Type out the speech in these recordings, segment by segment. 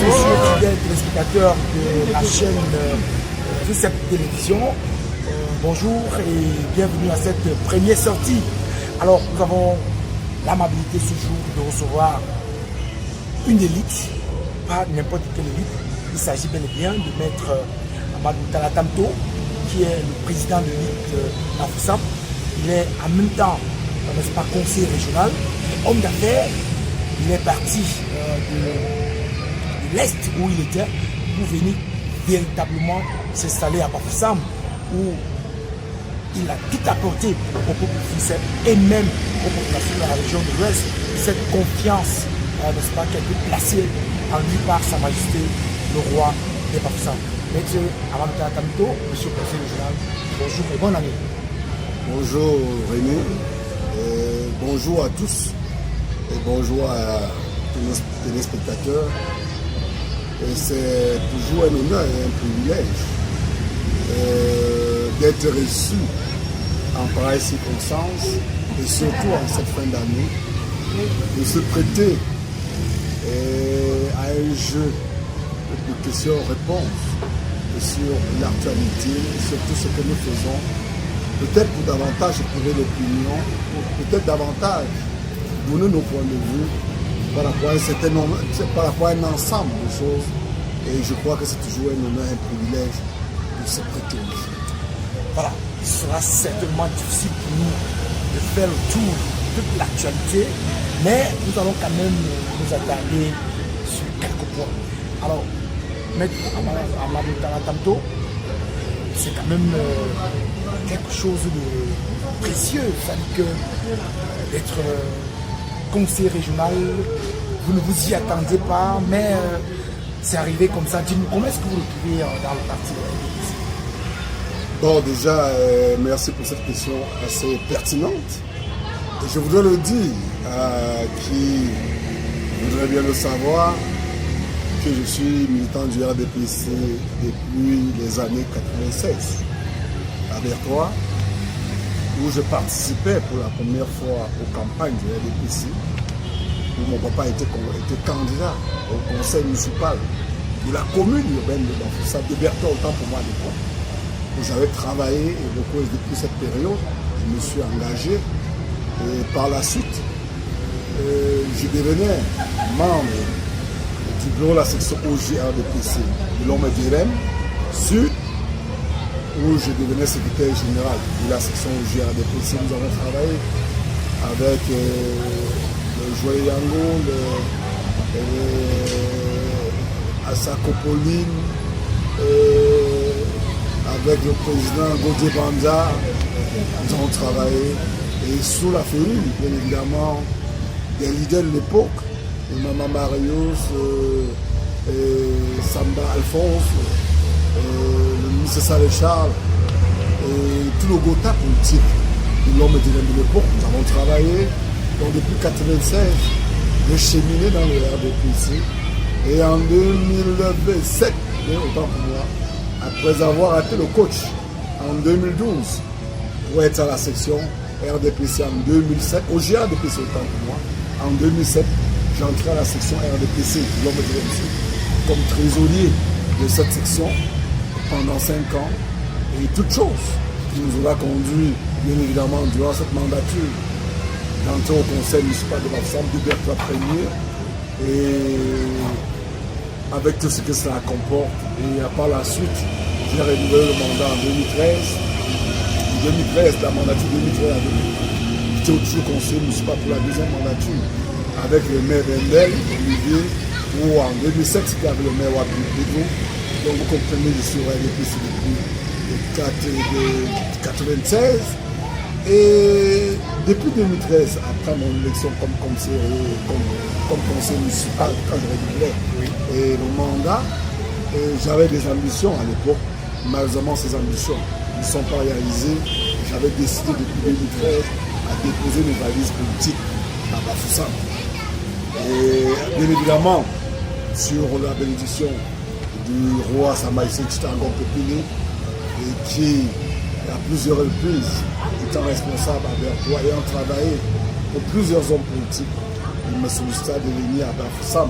Messieurs, fidèles téléspectateurs de la chaîne Recep Télévision, bonjour et bienvenue à cette première sortie. Alors, nous avons l'amabilité ce jour de recevoir une élite, pas n'importe quelle élite. Il s'agit bel et bien de maître Amadou Talatamto, qui est le président de l'élite d'Afoussam. Il est en même temps, n'est-ce pas, conseiller régional, homme d'affaires. Il est parti de l'Est où il était pour venir véritablement s'installer à Bafoussam, où il a tout apporté au peuple français et même aux populations de la région de l'Ouest. Cette confiance, n'est-ce pas, qui a été placée en lui par Sa Majesté le roi de Bafoussam. Maître Amadou Talatamto, monsieur le conseiller régional, bonjour et bonne année. Bonjour René, bonjour à tous et bonjour à tous nos téléspectateurs. C'est toujours un honneur et un privilège d'être reçu en pareille circonstance et surtout en cette fin d'année, de se prêter à un jeu de questions-réponses sur l'actualité, sur tout ce que nous faisons. Peut-être pour davantage éclairer l'opinion, peut-être davantage donner nos points de vue par rapport à un ensemble de choses. Et je crois que c'est toujours un honneur et un privilège de se prêter au jeu. Voilà, il sera certainement difficile pour nous de faire le tour de toute l'actualité, mais nous allons quand même nous attarder sur quelques points. Alors, maître Amadou Talatamto, c'est quand même quelque chose de précieux. C'est-à-dire que d'être conseiller régional, vous ne vous y attendiez pas, mais c'est arrivé comme ça. Dis-nous, comment est-ce que vous le trouvez dans le parti? Bon, déjà, merci pour cette question assez pertinente. Et je voudrais le dire à qui voudrait bien le savoir, que je suis militant du RDPC depuis les années 96 à Bertois, où je participais pour la première fois aux campagnes du RDPC, où mon papa était candidat au conseil municipal de la commune urbaine de Bafoussam, de Bertois autant pour moi à l'époque, où j'avais travaillé et beaucoup depuis cette période, je me suis engagé et par la suite, je devenais membre du bureau de la section OGRDPC de l'homme d'Irem Sud, où je devenais secrétaire général de la section OGRDPC. Nous avons travaillé avec le Joël Yango, Asako Pauline, avec le président Gauthier Banda. Nous avons travaillé et sous la férule, bien évidemment, des leaders de l'époque. Maman Marius, Samba Alphonse, le ministre Salé Charles, et tout le Gotha politique de l'homme de l'époque. Nous avons travaillé, donc depuis 1996, de cheminer dans le RDPC. Et en 2007, autant pour moi, après avoir été le coach en 2012, pour être à la section RDPC en 2007, au GRDPC autant pour moi, en 2007, j'entrais à la section RDPC, l'homme de l'MC, comme trésorier de cette section pendant 5 ans. Et toute chose qui nous aura conduit, bien évidemment, durant cette mandature, d'entrer au conseil municipal de Bafoussam, de Bertois Premier, et avec tout ce que cela comporte. Et par la suite, j'ai renouvelé le mandat en 2013. En 2013, la mandature 2013 à 2013. J'étais toujours conseiller municipal pour la deuxième mandature, avec le maire Bendel, Olivier, ou en 2007, c'était avec le maire Wapi Pedro. Donc vous comprenez, je suis au RDPC depuis 1996. Et depuis 2013, après mon élection comme conseiller municipal, quand je renouvelais et le mandat, j'avais des ambitions à l'époque. Malheureusement, ces ambitions ne sont pas réalisées. J'avais décidé depuis 2013 à déposer mes valises politiques à Bafoussam. Et bien évidemment, sur la bénédiction du roi Sa Majesté Chitangon Pépini, et qui, à plusieurs reprises, étant responsable à Bertois, ayant travaillé pour plusieurs hommes politiques, il me sollicita de venir à Bafoussam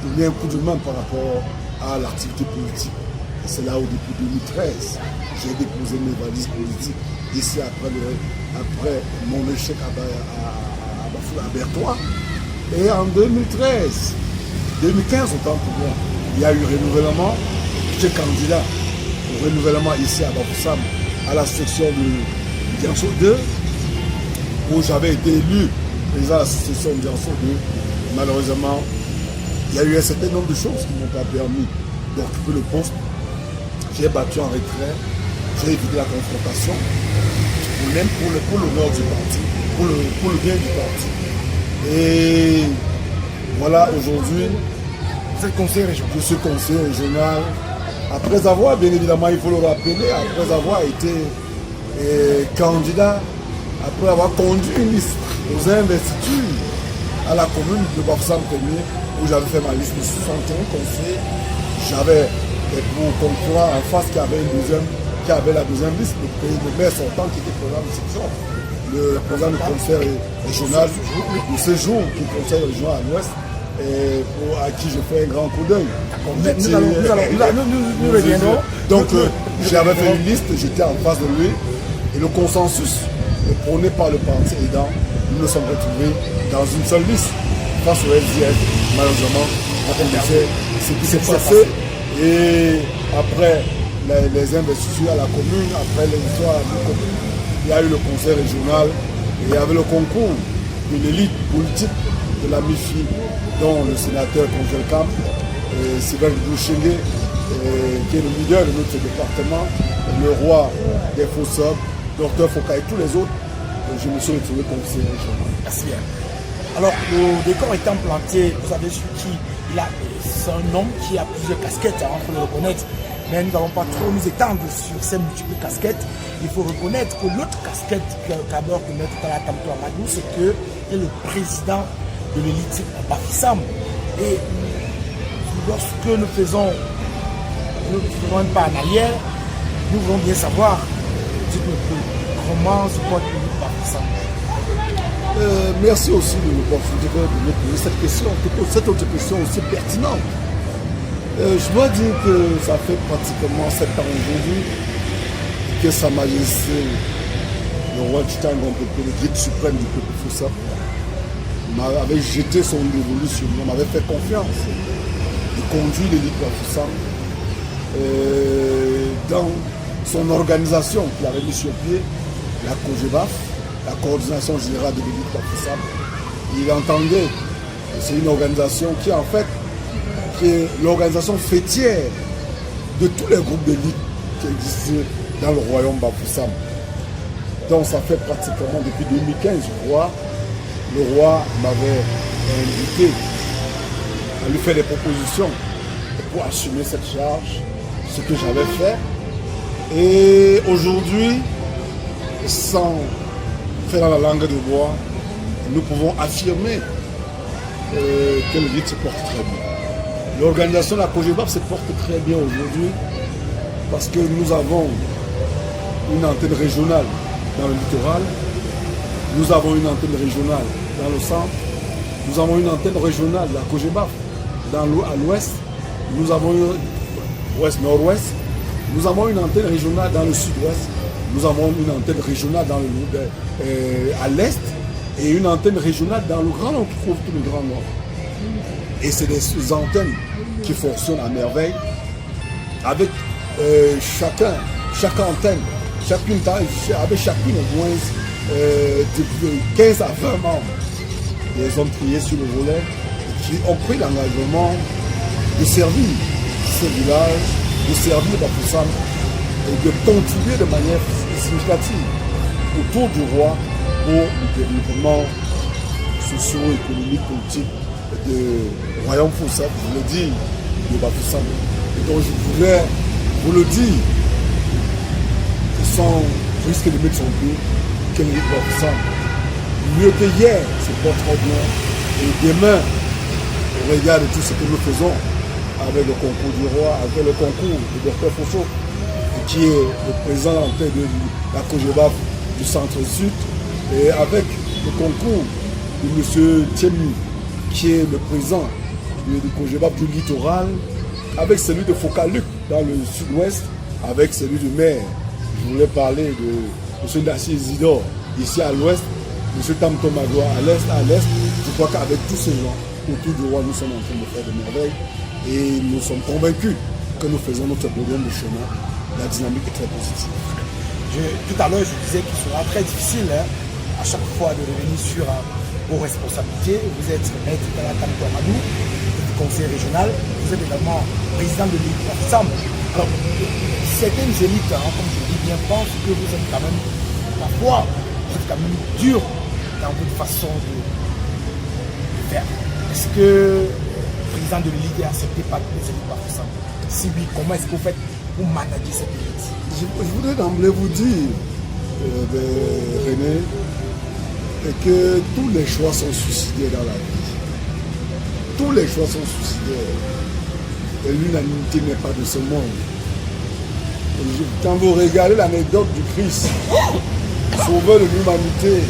donner un coup de main par rapport à l'activité politique. Et c'est là où depuis 2013, j'ai déposé mes valises politiques ici après mon échec à Bertois. Et en 2013, 2015 autant pour moi, il y a eu renouvellement. J'étais candidat au renouvellement ici à Bafoussam, à la section de Dianso 2, où j'avais été élu président de la section de Dianso 2. Malheureusement, il y a eu un certain nombre de choses qui ne m'ont pas permis d'occuper le poste. J'ai battu en retrait, j'ai évité la confrontation, même pour l'honneur du parti, pour le bien du parti. Et voilà, aujourd'hui, Vous êtes conseiller régional. je suis conseiller régional. Après avoir, bien évidemment, il faut le rappeler, après avoir été candidat, après avoir conduit une liste aux investitures à la commune de Bafoussam premier, où j'avais fait ma liste de 61 conseillers. J'avais pour concurrent en face qui avait la deuxième liste, le maire sortant qui était président de section, le président du conseil régional de séjour qui est conseil régional à l'ouest, à qui je fais un grand coup d'œil. Nous reviendrons. Donc j'avais fait une liste, j'étais en face de lui, et le consensus prôné par le parti aidant, nous nous sommes retrouvés dans une seule liste face au SDF. Malheureusement, c'est ce qui s'est passé. Et après les investitures à la commune, après les histoires de la commune, il y a eu le conseil régional, et il y avait le concours de l'élite politique de la MIFI, dont le sénateur Congel Camp, Sylvain Bouchengue, qui est le leader de notre département, le roi des Fossop, Dr Foucault et tous les autres. Je me suis retrouvé conseiller régional. Merci bien. Alors, le décor étant planté, vous savez sur qui c'est un homme qui a plusieurs casquettes, il faut le reconnaître. Mais nous n'allons pas trop nous étendre sur ces multiples casquettes. Il faut reconnaître que l'autre casquette qu'aborde M. Tala Tamtou Amadou, c'est qu'il est le président de l'élite Bafoussam. Et lorsque nous faisons un pas en arrière, nous voulons bien savoir, dites-nous comment se porte l'élite Bafoussam. Merci aussi de l'opportunité de me poser cette question, cette autre question aussi pertinente. Je dois dire que ça fait pratiquement 7 ans aujourd'hui que Sa Majesté, le roi du Tango, le guide suprême du peuple Foussa, m'avait jeté son dévolu sur moi, m'avait fait confiance de conduire l'élite Bafoussam dans son organisation qu'il avait mis sur pied, la COGEBAF, la coordination générale de l'élite Bafoussam. Il entendait, c'est une organisation qui en fait qui est l'organisation fêtière de tous les groupes d'élite qui existaient dans le royaume Bafoussam. Donc ça fait pratiquement depuis 2015, je crois, le roi m'avait invité à lui faire des propositions pour assumer cette charge, ce que j'avais fait. Et aujourd'hui, sans faire dans la langue de bois, nous pouvons affirmer que l'élite se porte très bien. L'organisation de la COGEBAF se porte très bien aujourd'hui parce que nous avons une antenne régionale dans le littoral, nous avons une antenne régionale dans le centre, nous avons une antenne régionale de la COGEBAF à l'ouest, nous avons une ouest-nord-ouest, nous avons une antenne régionale dans le sud-ouest, nous avons une antenne régionale à l'est et une antenne régionale dans le Grand Nord qui couvre tout le Grand Nord. Et c'est des antennes qui fonctionnent à merveille avec chaque antenne, avec chacune au moins de 15 à 20 membres. Des hommes triés sur le volet qui ont pris l'engagement de servir ce village, de servir Bafoussam et de contribuer de manière significative autour du roi pour le développement socio-économique, politique de royaume Foussam, je le dis, de Bafoussam. Et donc je voulais vous le dire, sans risque de mettre son pied, que l'élite Bafoussam, mieux que hier, se porte très bien. Et demain, au regard de tout ce que nous faisons, avec le concours du roi, avec le concours de Dr Fosso, qui est le président en tête de la COGEBAF du centre-sud, et avec le concours de M. Thiemi, qui est le président du Cogébab du littoral, avec celui de Focaluc dans le sud-ouest, avec celui du maire. Je voulais parler de M. Nassi Isidore ici à l'ouest, M. Tam Tomagoua à l'est. Je crois qu'avec tous ces gens autour du roi, nous sommes en train de faire de merveilles et nous sommes convaincus que nous faisons notre bonhomme de chemin. La dynamique est très positive. Tout à l'heure, je disais qu'il sera très difficile à chaque fois de revenir sur vos responsabilités. Vous êtes maître de la Tam Amadou, du conseil régional. Vous êtes également président de l'élite Ensemble. Alors, certaines élites, comme je dis bien, pensent que vous êtes quand même, parfois, vous êtes quand même dur dans votre façon de faire. Est-ce que le président de l'élite est accepté par les élites Ensemble? Si oui, comment est-ce que vous faites pour manager cette élite? Je voudrais d'emblée vous dire, René, que tous les choix sont suicidaires dans la vie. Tous les choix sont suicidaires. Et l'unanimité n'est pas de ce monde. Quand vous regardez l'anecdote du Christ, sauveur de l'humanité,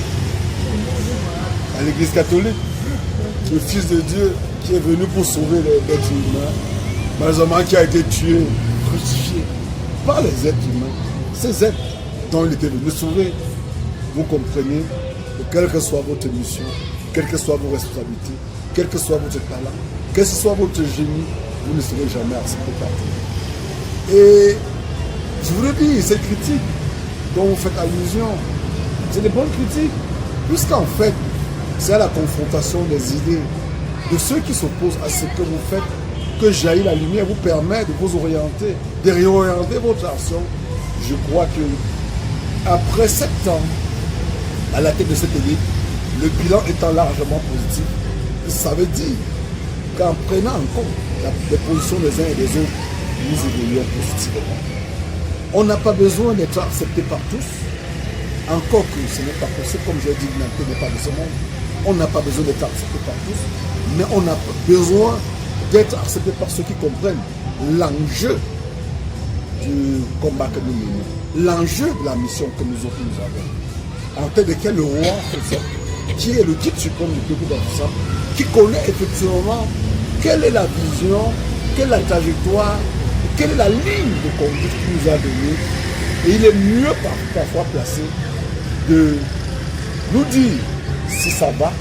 à l'église catholique, le Fils de Dieu qui est venu pour sauver l'être humain, malheureusement qui a été tué, crucifié par les êtres humains, ces êtres dont il était venu sauver. Vous comprenez que quelle que soit votre mission, quelles que soient vos responsabilités, quel que soit votre talent, quel que soit votre génie, vous ne serez jamais accepté par Dieu. Et je voulais dire, ces critiques dont vous faites allusion, c'est des bonnes critiques, puisqu'en fait, c'est à la confrontation des idées de ceux qui s'opposent à ce que vous faites que jaillit la lumière, vous permet de vous orienter, de réorienter votre action. Je crois que après 7 ans à la tête de cette élite, le bilan étant largement positif, ça veut dire qu'en prenant en compte les positions des uns et des autres, nous évoluons positivement. On n'a pas besoin d'être accepté par tous, encore que ce n'est pas possible, comme je l'ai dit, l'humanité n'est pas de ce monde. On n'a pas besoin d'être accepté par tous, mais on a besoin d'être accepté par ceux qui comprennent l'enjeu du combat que nous menons, l'enjeu de la mission que nous avons, en tête de quel le roi, qui est le guide suprême du peuple d'Afrique, qui connaît effectivement quelle est la vision, quelle est la trajectoire, quelle est la ligne de conduite qu'il nous a donnée. Et il est mieux parfois placé de nous dire si ça va,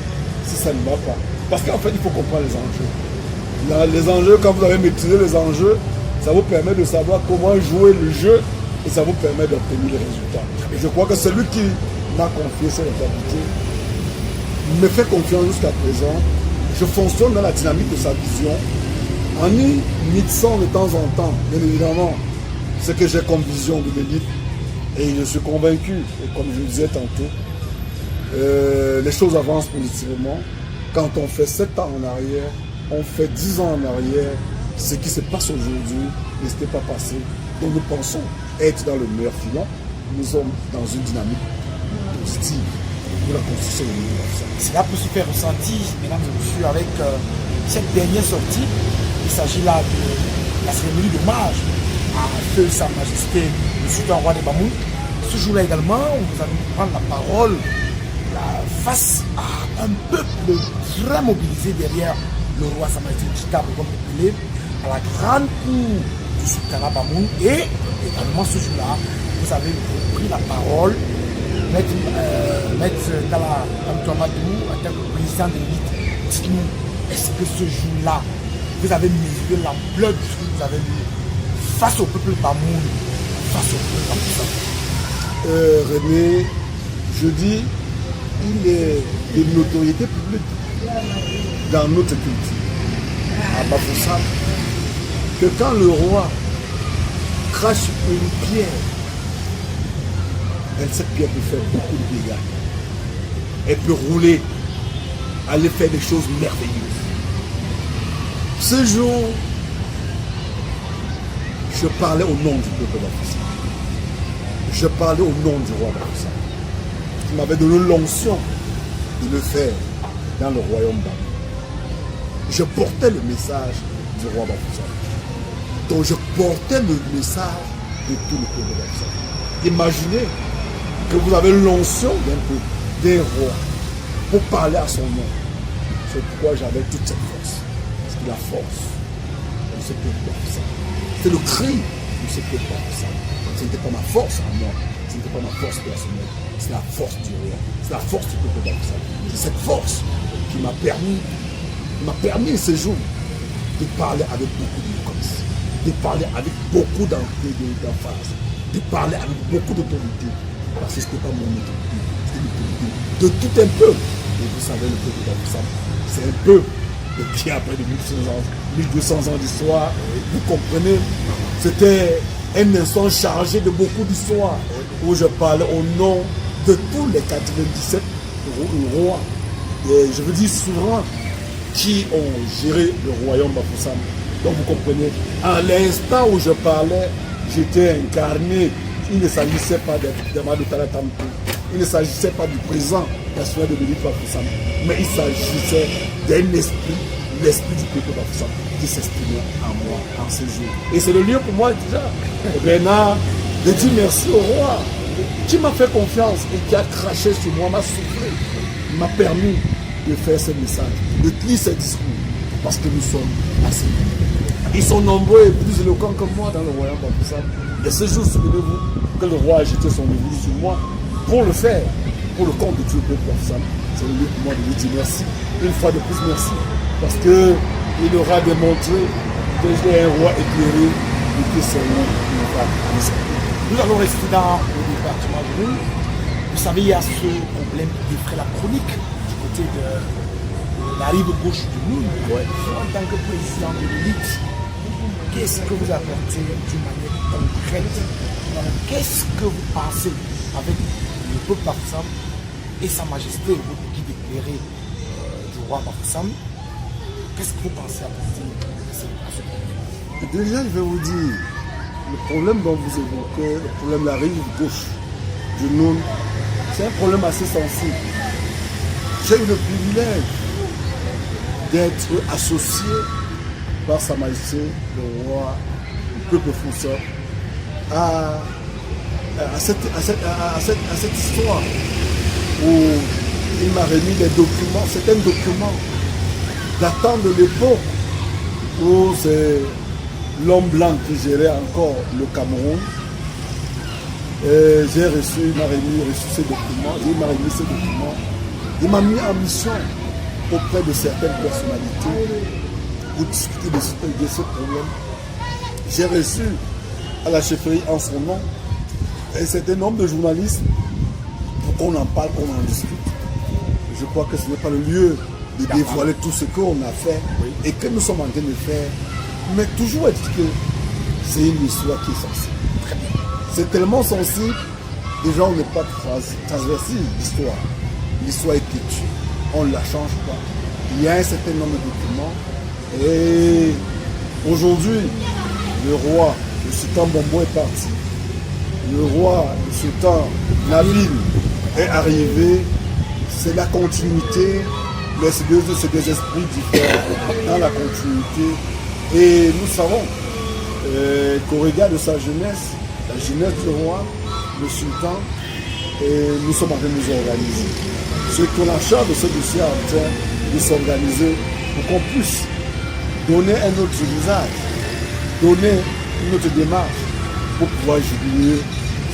si ça ne va pas. Parce qu'en fait, il faut comprendre les enjeux. Les enjeux, quand vous avez maîtrisé les enjeux, ça vous permet de savoir comment jouer le jeu et ça vous permet d'obtenir les résultats. Et je crois que celui qui m'a confié cette responsabilité me fait confiance jusqu'à présent. Je fonctionne dans la dynamique de sa vision en y mixant de temps en temps, bien évidemment, ce que j'ai comme vision de l'élite. Et je suis convaincu, et comme je le disais tantôt, les choses avancent positivement. Quand on fait 7 ans en arrière, on fait 10 ans en arrière, ce qui se passe aujourd'hui ne s'était pas passé. Donc nous pensons être dans le meilleur filon. Nous sommes dans une dynamique positive pour la construction de l'université. Cela peut se faire ressentir, mesdames et messieurs, avec cette dernière sortie. Il s'agit là de la cérémonie d'hommage à feu Sa Majesté le Sultan Roi des Bamoun. Ce jour-là également, nous allons prendre la parole face à un peuple très mobilisé derrière le roi Sa Majesté Chita, comme appelé, à la grande cour du Sultanat Bamoun. Et également ce jour-là, vous avez pris la parole, Maître Tala Amadou, en tant que président de l'élite. Dites-nous, est-ce que ce jour-là, vous avez mesuré l'ampleur de ce que vous avez vu face au peuple Bamoun, face au peuple Bamoun? René, je dis, il est de notoriété publique dans notre culture, à Bafoussam, que quand le roi crache une pierre, cette pierre peut faire beaucoup de dégâts. Elle peut rouler, aller faire des choses merveilleuses. Ce jour, je parlais au nom du peuple d'Afrique. Je parlais au nom du roi d'Afrique. Il m'avait donné l'onction de le faire dans le royaume d'Afrique. Je portais le message du roi d'Afrique. Donc je portais le message de tout le peuple d'Afrique. Imaginez que vous avez l'onction d'un roi pour parler à son nom. C'est pourquoi j'avais toute cette force. de la force de ce peuple Bafoussam. C'était le cri de ce peuple Bafoussam. Ce n'était pas ma force à moi, ce n'était pas ma force personnelle, c'est la force du roi, c'est la force du peuple Bafoussam. C'est cette force qui m'a permis ce jour de parler avec beaucoup d'éloquence, de parler avec beaucoup d'emphase, de parler avec beaucoup d'autorité. Parce que ce n'était pas mon autorité, c'était l'autorité de tout un peuple. Et vous savez, le peuple Bafoussam, c'est un peuple qui a près de 1200 ans d'histoire. Vous comprenez, c'était un instant chargé de beaucoup d'histoire, où je parlais au nom de tous les 97 rois, et je veux dire souverains, qui ont géré le royaume Bafoussam. Donc vous comprenez, à l'instant où je parlais, j'étais incarné. Il ne s'agissait pas d'Amadou Talatamtou, il ne s'agissait pas du président national de Bélit Bafoussam, mais il s'agissait d'un esprit, l'esprit du peuple Bafoussam, qui s'exprimait en moi en ce jour. Et c'est le lieu pour moi déjà, Renard, de dire merci au roi, qui m'a fait confiance et qui a craché sur moi, m'a soufflé, m'a permis de faire ce message, de tenir ce discours, parce que nous sommes assez nombreux. Ils sont nombreux et plus éloquents que moi dans le royaume Bafoussam. Et ce jour, souvenez-vous que le roi a jeté son église sur moi pour le faire, pour le compte de tout le peuple Bafoussam. C'est le lieu pour moi de lui dire merci. Une fois de plus, merci. Parce qu'il aura démontré que j'ai un roi éclairé et que c'est lui qui nous va nous aider. Nous allons rester dans le département de Nîmes. Vous savez, il y a ce problème qui effraie la chronique du côté de la rive gauche du Nîmes. Ouais. En tant que président de l'élite, qu'est-ce que vous apportez d'une manière concrète? Qu'est-ce que vous pensez avec le peuple Bafoussam et Sa Majesté, votre guide éclairé du roi Bafoussam? Qu'est-ce que vous pensez apporter à ce problème? Déjà, je vais vous dire, le problème dont vous évoquez, le problème de la rive gauche du Nîmes, c'est un problème assez sensible. J'ai eu le privilège d'être associé par Sa Majesté, le roi, le peuple Bafoussam, à cette histoire où il m'a remis des documents. C'est un document datant de l'époque où c'est l'homme blanc qui gérait encore le Cameroun. J'ai reçu, il m'a reçu ces documents, il m'a remis ces documents. Il m'a mis en mission auprès de certaines personnalités pour discuter de ce problème. J'ai reçu à la chefferie en son nom un certain nombre de journalistes pour qu'on en parle, qu'on en discute. Je crois que ce n'est pas le lieu de dévoiler tout ce qu'on a fait et que nous sommes en train de faire. Mais toujours est-il que c'est une histoire qui est sensible. C'est tellement sensible, déjà on n'est pas transversible l'histoire. L'histoire est têtue, on ne la change pas. Il y a un certain nombre de documents et aujourd'hui, le roi, le sultan Bombo est parti. Le roi, le sultan Nabil est arrivé. C'est la continuité, mais c'est des esprits différents dans la continuité. Et nous savons qu'au regard de sa jeunesse, la jeunesse du roi, le sultan, et nous sommes en train de nous organiser. Ceux qui ont la charge de ce dossier en train de s'organiser pour qu'on puisse donner un autre visage, donner une autre démarche pour pouvoir jubiler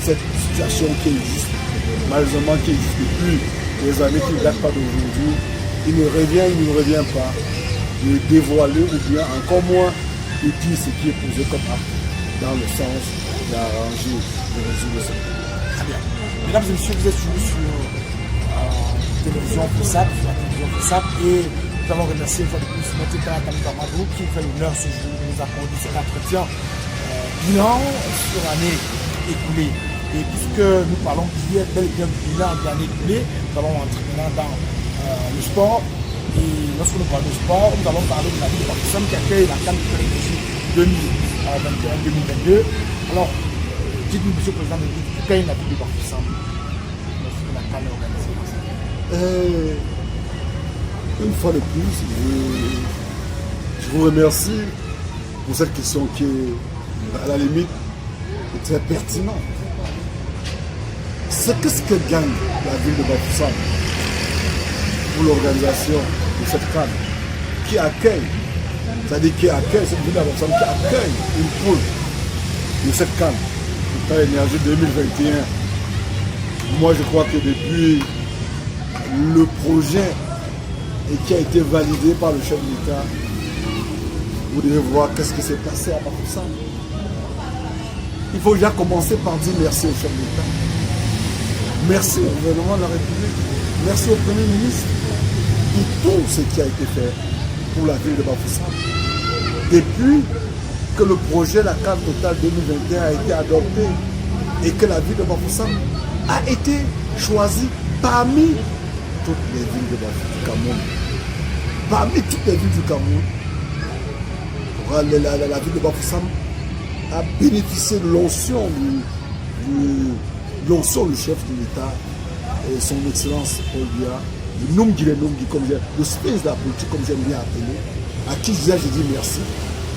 cette situation qui existe, malheureusement qui existe depuis des années qui ne datent pas d'aujourd'hui. Il ne revient pas de dévoiler ou bien encore moins de dire ce qui est posé comme acte dans le sens d'arranger, de résoudre ce problème. Très bien. Mesdames et messieurs, vous êtes sur télévision FOSSAP, et nous allons remercier une fois de plus notre Talatamtou Amadou qui fait l'honneur ce jour de nous accorder cet entretien bilan sur l'année écoulée. Et puisque nous parlons d'hier, bel et bien du bilan de l'année écoulée, nous allons entrer maintenant dans le sport. Et lorsque nous parlons de sport, nous allons parler de la ville de Bafoussam qui accueille la CAN Prérégie 2021-2022. Alors, dites-nous, monsieur le président, pourquoi il y a la ville de Bafoussam lorsque la CAN est organisée? Une fois de plus, je vous remercie pour cette question qui est, à la limite, est très pertinente. Qu'est-ce que gagne la ville de Bafoussam pour l'organisation de cette CAN qui accueille C'est-à-dire qui accueille, cette ville d'Abafoussam qui accueille une poule de cette canne, Total Énergie 2021. Moi, je crois que depuis le projet et qui a été validé par le chef de l'État, vous devez voir qu'est-ce qui s'est passé à Bafoussam. Il faut déjà commencer par dire merci au chef de l'État. Merci au gouvernement de la République. Merci au Premier ministre pour tout ce qui a été fait pour la ville de Bafoussam. Depuis que le projet La Carte Totale 2021 a été adopté et que la ville de Bafoussam a été choisie parmi toutes les villes du Cameroun. Parmi toutes les villes du Cameroun, la ville de Bafoussam a bénéficié de l'onction du chef de l'État et son excellence Paul Biya, le Nungui, comme le space de la politique, comme j'aime bien appeler, à qui je dis merci.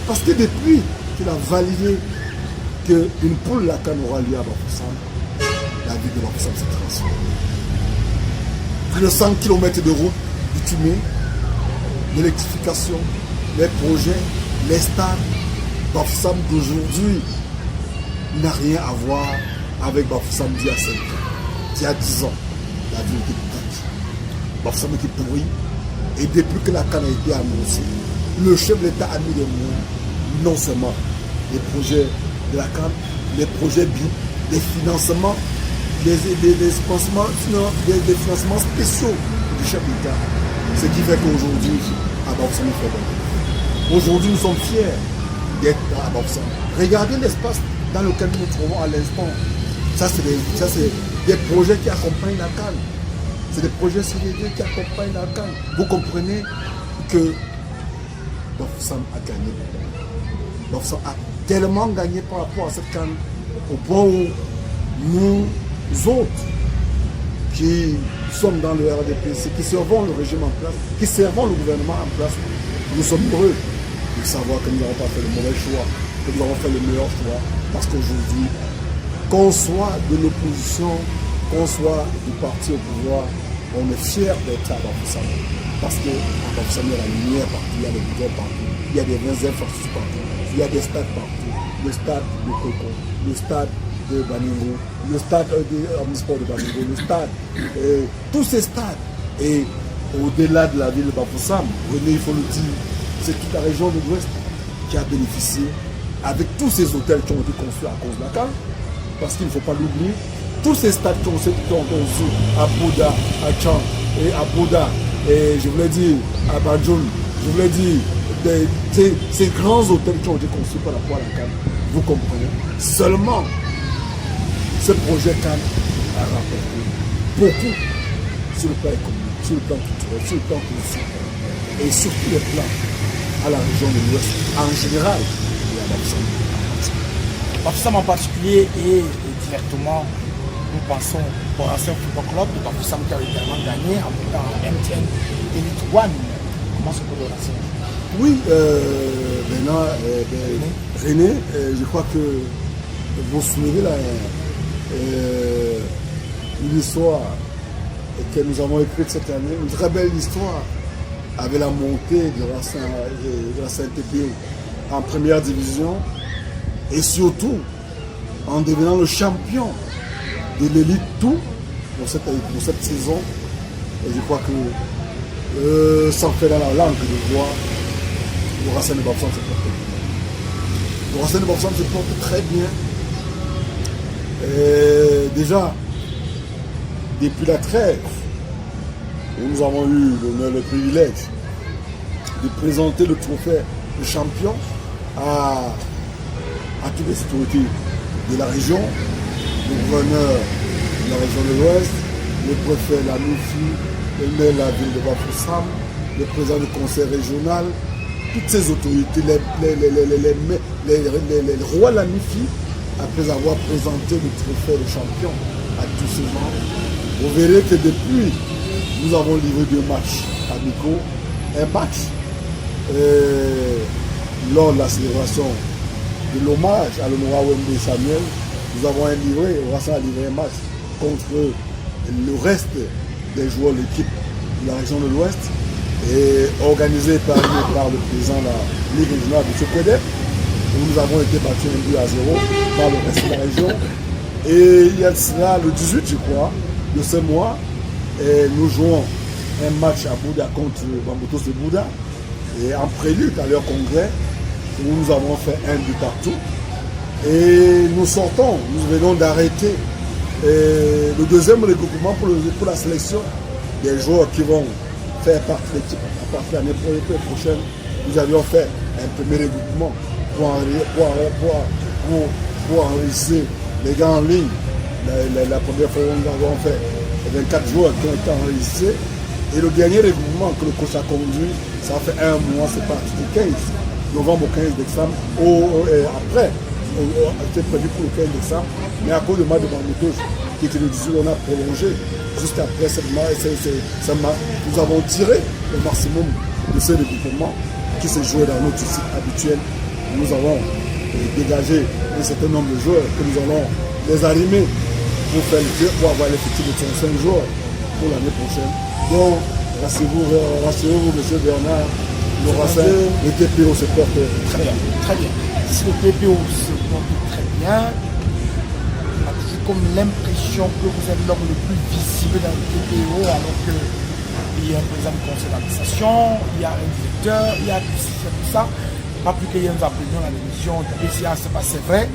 Parce que depuis qu'il a validé qu'une poule la canne aura lieu à Bafoussam, la ville de Bafoussam s'est transformée. Plus de 100 km de route bitumée, l'électrification, les projets, les stades. Bafoussam d'aujourd'hui n'a rien à voir avec Bafoussam d'il y a 5 ans, d'il y a 10 ans. La ville était petite. Bafoussam était pourri. Et depuis que la canne a été annoncée, le chef de l'État a mis les moyens, non seulement les projets de la canne, les projets BIP, les financements, des financements spéciaux du chef de l'État. Ce qui fait qu'aujourd'hui, à Bafoussam, il fait bon. Aujourd'hui, nous sommes fiers d'être à Bafoussam. Regardez l'espace dans lequel nous nous trouvons à l'instant. Ça, c'est des projets qui accompagnent la canne. C'est des projets CDD qui accompagnent la canne. Vous comprenez que Bafoussam a gagné. Bafoussam a tellement gagné par rapport à cette canne, au point où nous autres qui sommes dans le RDPC, qui servons le régime en place, qui servons le gouvernement en place, nous sommes heureux de savoir que nous n'avons pas fait le mauvais choix, que nous avons fait le meilleur choix. Parce qu'aujourd'hui, qu'on soit de l'opposition, qu'on soit du parti au pouvoir, on est fiers d'être à Bafoussam. Parce qu'à Bafoussam, il y a la lumière partout, il y a les bidons partout, il y a des infrastructures partout, il y a des stades partout. Le stade de Coco, le stade de Baningo, le stade omnisport de Baningo, le stade, tous ces stades. Et au-delà de la ville de Bafoussam, René, il faut le dire, c'est toute la région de l'Ouest qui a bénéficié avec tous ces hôtels qui ont été construits à cause de la canne, parce qu'il ne faut pas l'oublier, tous ces stades qui ont été construits à Bouda, à Tchang et à Bouda, et je voulais dire à Badjoun, je voulais dire ces grands hôtels qui ont été construits par rapport à la canne, vous comprenez, seulement ce projet canne a rapporté beaucoup sur le plan économique, sur le plan culturel, sur le plan politique et sur tous les plans à la région de l'Ouest en général et à Bafoussam. Bafoussam en particulier et directement, nous pensons au Racing Football Club de Bafoussam qui a également gagné en mettant MTN Elite One. Comment se peut le Racing? Oui, maintenant, René, je crois que vous soulevez une histoire que nous avons écrite cette année, une très belle histoire avec la montée de la Saint-Épée en première division et surtout en devenant le champion de l'élite tout pour cette saison. Et je crois que sans faire dans la langue de voir, le Racing de Bafoussam se porte bien. Le Racing de Bafoussam se porte très bien. Et déjà, depuis la trêve, où nous avons eu le privilège de présenter le trophée de champion à toutes les autorités de la région, le gouverneur de la région de l'Ouest, le préfet Lamifi, le maire de la ville de Bafoussam, le président du conseil régional, toutes ces autorités, les rois Lamifi, après avoir présenté le trophée de champion à tous ces gens, vous verrez que depuis, nous avons livré 2 matchs amicaux, un match lors de la célébration de l'hommage à l'honorable Wembe Samuel, nous avons livré un match contre le reste des joueurs de l'équipe de la région de l'Ouest. et organisé par le président de la Ligue régionale, M. Prédet, où nous avons été battus 1-0 par le reste de la région. Et il y a cela le 18, je crois, de ce mois, et nous jouons un match à Bouddha contre Bambutos de Bouddha, et en prélude à leur congrès, où nous avons fait 1 but partout. Et nous sortons, nous venons d'arrêter le deuxième regroupement pour la sélection des joueurs qui vont faire partie de l'équipe à partir de l'année prochaine. Nous avions fait un premier regroupement pour enregistrer les gars en ligne. La première fois, nous avons fait 24 joueurs qui ont été enregistrés. Et le dernier regroupement que le coach a conduit, ça fait 1 mois, c'est parti du 15 novembre au 15 décembre. Après, c'était prévu pour le 15 décembre, mais à cause du match de Bambutos, qui était le 18, on a prolongé. Juste après nous avons tiré le maximum de ce regroupement qui se jouait dans notre site habituel. Nous avons dégagé un certain nombre de joueurs que nous allons les arrimer pour avoir l'effectif de 35 joueurs pour l'année prochaine. Donc, rassurez-vous, M. Bernard, le TPO se porte très bien. Très bien. Si le TPO se porte très bien, on a toujours comme l'impression que vous êtes l'homme le plus visible dans le TPO, alors qu'il y a un président du conseil d'administration, il y a un directeur, il y a tout ça. Pas plus qu'il y a nous appelions la démission de PCA, c'est vrai.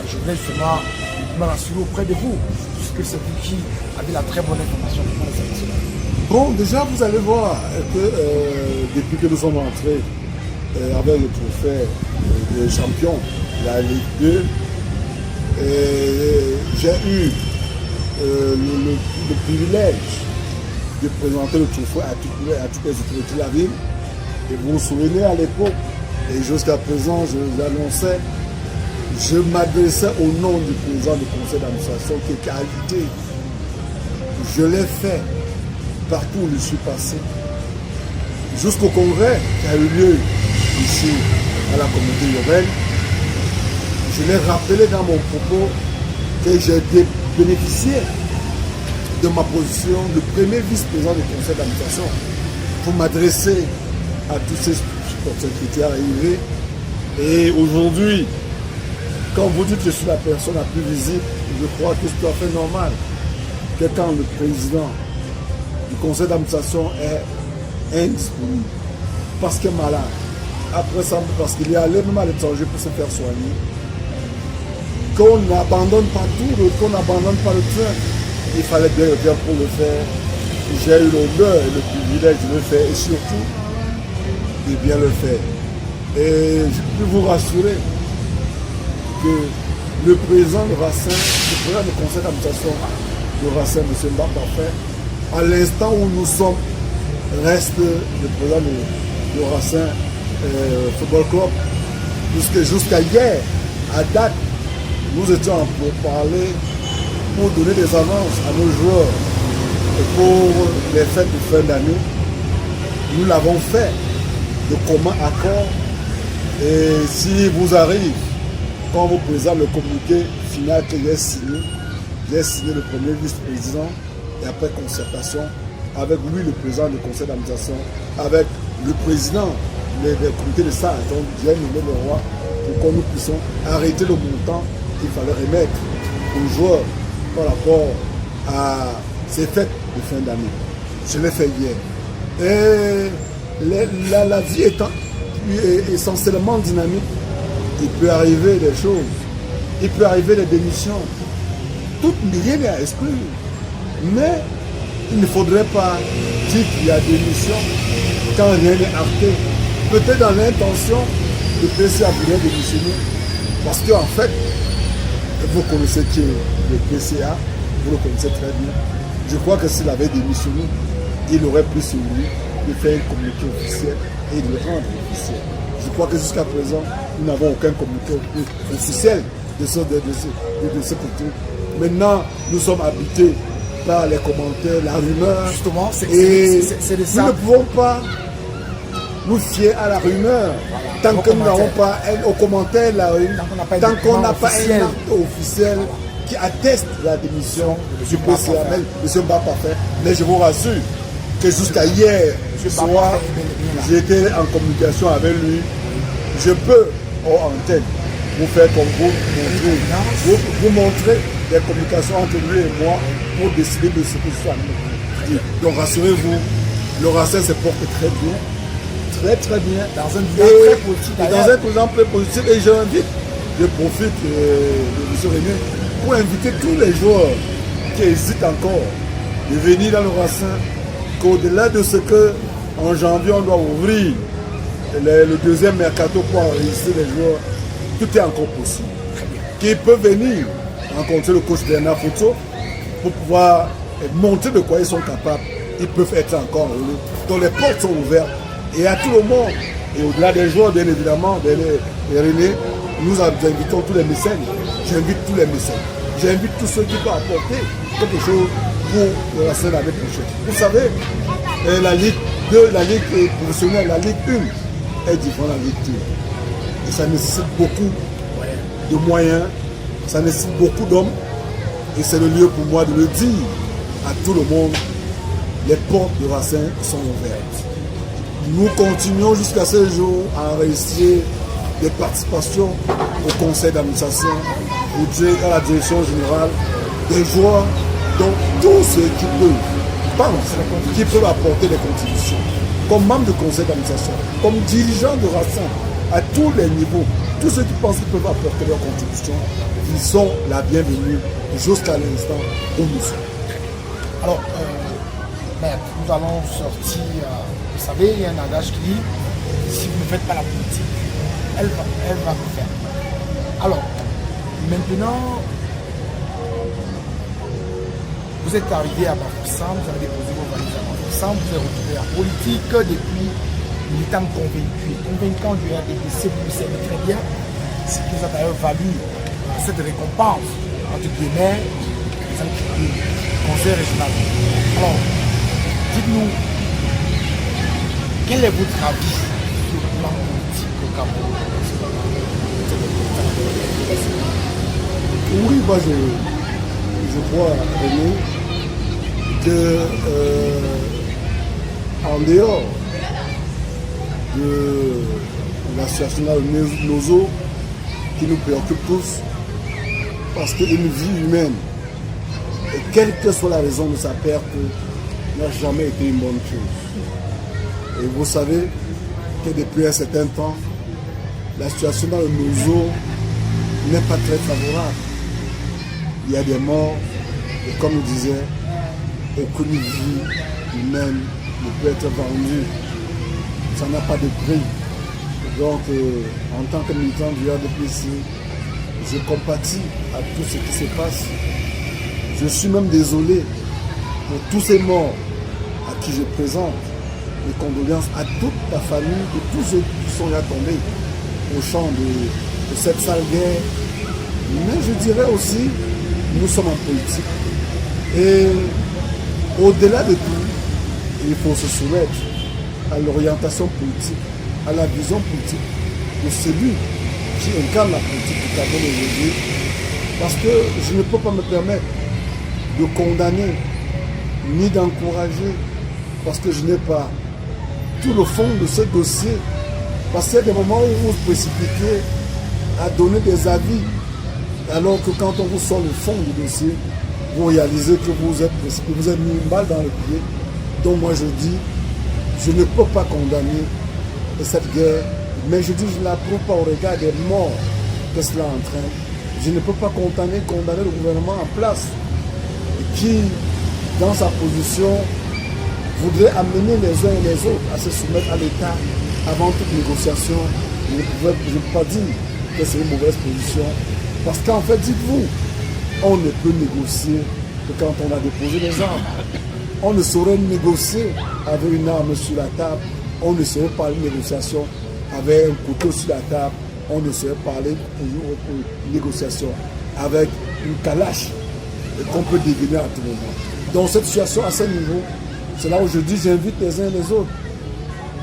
Je voulais justement me rassurer auprès de vous, puisque c'est vous qui avez la très bonne information pour les sélectionneurs. Bon, déjà, vous allez voir que depuis que nous sommes entrés avec le trophée de champion, la Ligue 2, j'ai eu le privilège de présenter le trophée à toutes les autorités de la ville. Et vous vous souvenez à l'époque, et jusqu'à présent, je l'annonçais, je m'adressais au nom du président du conseil d'administration qui était invité. Je l'ai fait partout où je suis passé, jusqu'au congrès qui a eu lieu ici à la communauté urbaine. Je l'ai rappelé dans mon propos que j'ai bénéficié de ma position de premier vice-président du conseil d'administration pour m'adresser à tous ces supporters qui étaient arrivés. Et aujourd'hui, quand vous dites que je suis la personne la plus visible, je crois que c'est tout à fait normal que quand le président du conseil d'administration est indisponible, parce qu'il est malade, après ça, parce qu'il est allé même à l'étranger pour se faire soigner, qu'on n'abandonne pas tout, qu'on n'abandonne pas le train, il fallait bien le faire pour le faire. J'ai eu l'honneur et le privilège de le faire, et surtout de bien le faire. Et je peux vous rassurer que le président de Racine, le président du conseil d'administration de Racine, M. Mbappé, à l'instant où nous sommes, reste le président de Racine Football Club, puisque jusqu'à hier, à date, nous étions en pourparlers pour donner des avances à nos joueurs et pour les fêtes de fin d'année. Nous l'avons fait de commun accord. Et si vous arrive, quand vous présentez le communiqué final que j'ai signé le premier vice-président et après concertation avec lui, le président du conseil d'administration, avec le président des comités de salle, donc j'ai nommé le roi pour que nous puissions arrêter le montant qu'il fallait remettre aux joueurs par rapport à ces fêtes de fin d'année. Je l'ai fait hier. Et la vie étant essentiellement dynamique, il peut arriver des choses, il peut arriver des démissions. Tout rien n'est à exclure. Mais il ne faudrait pas dire qu'il y a démission quand rien n'est acté. Peut-être dans l'intention de PCA vouloir démissionner. Parce qu'en fait, vous connaissez qui est le PCA, vous le connaissez très bien. Je crois que s'il avait démissionné, il aurait pris sur lui de faire un communiqué officiel et de le rendre officiel. Je crois que jusqu'à présent, nous n'avons aucun communiqué officiel de ce côté. Maintenant, nous sommes habités par les commentaires, la rumeur. Justement, c'est de ça. Nous ne pouvons pas nous fier à la rumeur tant que nous n'avons pas au commentaire, tant qu'on n'a pas un acte officiel qui atteste la démission du PCA, M. Mbappé. Mais je vous rassure que jusqu'à hier, soit j'étais en communication avec lui, je peux, hors antenne, vous faire comme vous montrer des communications entre lui et moi pour décider de ce que je suis en train de dire. Donc rassurez-vous, le Racine se porte très bien, très bien. Dans un bilan très positif. Dans un bilan très positif. Et je profite de M. René pour inviter tous les joueurs qui hésitent encore de venir dans le Racine, qu'au-delà de ce que en janvier on doit ouvrir le deuxième mercato pour enregistrer les joueurs, tout est encore possible. Qui peut venir rencontrer le coach Bernard Foto pour pouvoir montrer de quoi ils sont capables. Ils peuvent être encore enrôlés. Donc les portes sont ouvertes et à tout le monde. Et au-delà des joueurs, bien évidemment, René, nous invitons tous les mécènes. J'invite tous les mécènes. J'invite tous ceux qui peuvent apporter quelque chose pour la scène l'année prochaine. Vous savez, la Ligue 2, la Ligue professionnelle, la Ligue 1 est différente de la Ligue 2. Et ça nécessite beaucoup de moyens, ça nécessite beaucoup d'hommes. Et c'est le lieu pour moi de le dire à tout le monde. Les portes de Racine sont ouvertes. Nous continuons jusqu'à ce jour à enregistrer des participations au conseil d'administration, à la direction générale, des joueurs dont tous ceux qui peuvent apporter des contributions, comme membre du conseil d'administration, comme dirigeant de Racine, à tous les niveaux, tous ceux qui pensent qu'ils peuvent apporter leurs contributions, ils sont la bienvenue jusqu'à l'instant où nous sommes. Alors, nous allons sortir, vous savez, il y a un adage qui dit, si vous ne faites pas la politique, elle va vous faire. Alors, maintenant, vous êtes arrivé à Bafoussam, vous avez déposé vos valises à Bafoussam, vous êtes retrouvé en politique depuis militant convaincu. Convaincant du RDPC, vous le savez très bien, ce qui vous a d'ailleurs valu cette récompense, entre guillemets, du conseil régional. Alors, dites-nous, quel est votre avis sur le plan politique au Cameroun? Oui, moi je crois, René, que en dehors de la situation de Nozo qui nous préoccupe tous, parce qu'une vie humaine, et quelle que soit la raison de sa perte, n'a jamais été une bonne chose. Et vous savez que depuis un certain temps, la situation dans le Nozo n'est pas très favorable. Il y a des morts, et comme je disais, aucune vie humaine ne peut être vendue. Ça n'a pas de prix. Donc, en tant que militant du RDPC, je compatis à tout ce qui se passe. Je suis même désolé pour tous ces morts à qui je présente mes condoléances à toute la famille et tous ceux qui sont là tombés au champ de cette sale guerre. Mais je dirais aussi, nous sommes en politique. Et au-delà de tout, il faut se soumettre à l'orientation politique, à la vision politique de celui qui incarne la politique du Cameroun aujourd'hui. Parce que je ne peux pas me permettre de condamner ni d'encourager, parce que je n'ai pas tout le fond de ce dossier. Parce qu'il y a des moments où vous vous précipitez à donner des avis, alors que quand on vous sort le fond du dossier, vous réalisez que vous êtes précipité, vous avez mis une balle dans le pied. Donc moi je dis, je ne peux pas condamner cette guerre, mais je dis, je ne l'approuve pas au regard des morts que cela entraîne. Je ne peux pas condamner le gouvernement en place qui, dans sa position, voudrait amener les uns et les autres à se soumettre à l'État avant toute négociation. Je ne peux pas dire que c'est une mauvaise position. Parce qu'en fait, dites-vous, on ne peut négocier que quand on a déposé les armes. On ne saurait négocier avec une arme sur la table. On ne saurait parler de négociation avec un couteau sur la table. On ne saurait parler pour négociation avec une calache qu'on peut dégainer à tout moment. Dans cette situation, à ce niveau, c'est là où je dis, j'invite les uns et les autres